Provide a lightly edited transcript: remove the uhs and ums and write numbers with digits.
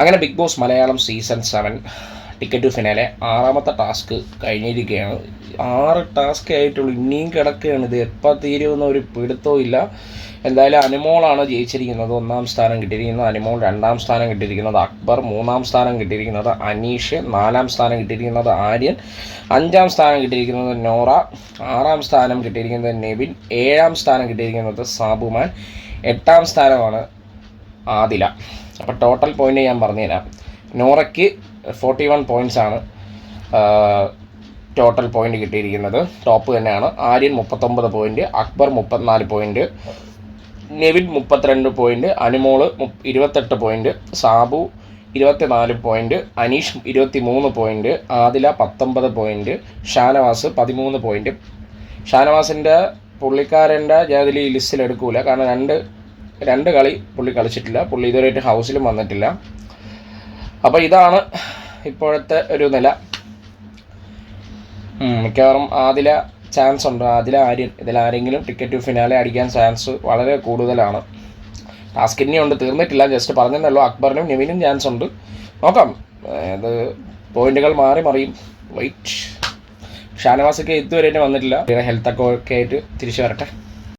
അങ്ങനെ Bigg Boss Malayalam season 7 ticket to finale 6ാമത്തെ task കഴിഞ്ഞിരിക്കുകയാണ്. 6 ടാസ്ക് ആയിട്ടുള്ളൂ, ഇനിയും കിടക്കുകയാണ്. ഇത് എപ്പോൾ തീരുമെന്ന ഒരു പിടുത്തവും ഇല്ല. എന്തായാലും അനുമോളാണ് ജയിച്ചിരിക്കുന്നത്, 1ാം സ്ഥാനം കിട്ടിയിരിക്കുന്നത് അനുമോൾ, 2ാം സ്ഥാനം കിട്ടിയിരിക്കുന്നത് അക്ബർ, 3ാം സ്ഥാനം കിട്ടിയിരിക്കുന്നത് അനീഷ്, 4ാം സ്ഥാനം കിട്ടിയിരിക്കുന്നത് ആര്യൻ, 5ാം സ്ഥാനം കിട്ടിയിരിക്കുന്നത് നോറ, 6ാം സ്ഥാനം കിട്ടിയിരിക്കുന്നത് നെവിൻ, 7ാം സ്ഥാനം കിട്ടിയിരിക്കുന്നത് സാബുമാൻ, 8ാം സ്ഥാനമാണ് ആദില. അപ്പോൾ ടോട്ടൽ പോയിൻ്റ് ഞാൻ പറഞ്ഞുതരാം. നോറയ്ക്ക് 41 പോയിൻറ്റ്സാണ് ടോട്ടൽ പോയിൻ്റ് കിട്ടിയിരിക്കുന്നത്, ടോപ്പ് തന്നെയാണ്. Aryan 39 point, Akbar 34 point, Nevin 32 point, Anumol 28 point, Sabu 24 point, Aneesh 23 point, Adhila 19 point, Shanavas 13 point. ഷാനവാസിൻ്റെ പുള്ളിക്കാരൻ്റെ ജാതിൽ ഈ ലിസ്റ്റിൽ എടുക്കൂല, കാരണം രണ്ട് കളി പുള്ളി കളിച്ചിട്ടില്ല, പുള്ളി ഇതുവരെയായിട്ട് ഹൗസിലും വന്നിട്ടില്ല. അപ്പോൾ ഇതാണ് ഇപ്പോഴത്തെ ഒരു നില. മിക്കവാറും ആദില ചാൻസ് ഉണ്ട്, ആദില ആര്യൻ ഇതിലാരെങ്കിലും ടിക്കറ്റ് ടു ഫിനാലെ അടിക്കാൻ ചാൻസ് വളരെ കൂടുതലാണ്. ടാസ്ക് ഇനിയുണ്ട്, തീർന്നിട്ടില്ല, ജസ്റ്റ് പറഞ്ഞതല്ലോ. അക്ബറിനും നെവിനും ചാൻസ് ഉണ്ട്, നോക്കാം. അത് പോയിന്റുകൾ മാറി മറിയും. വെയിറ്റ്. ഷാനവാസൊക്കെ ഇതുവരെ വന്നിട്ടില്ല, ഹെൽത്തൊക്കെ ഒക്കെ ആയിട്ട് തിരിച്ചു വരട്ടെ.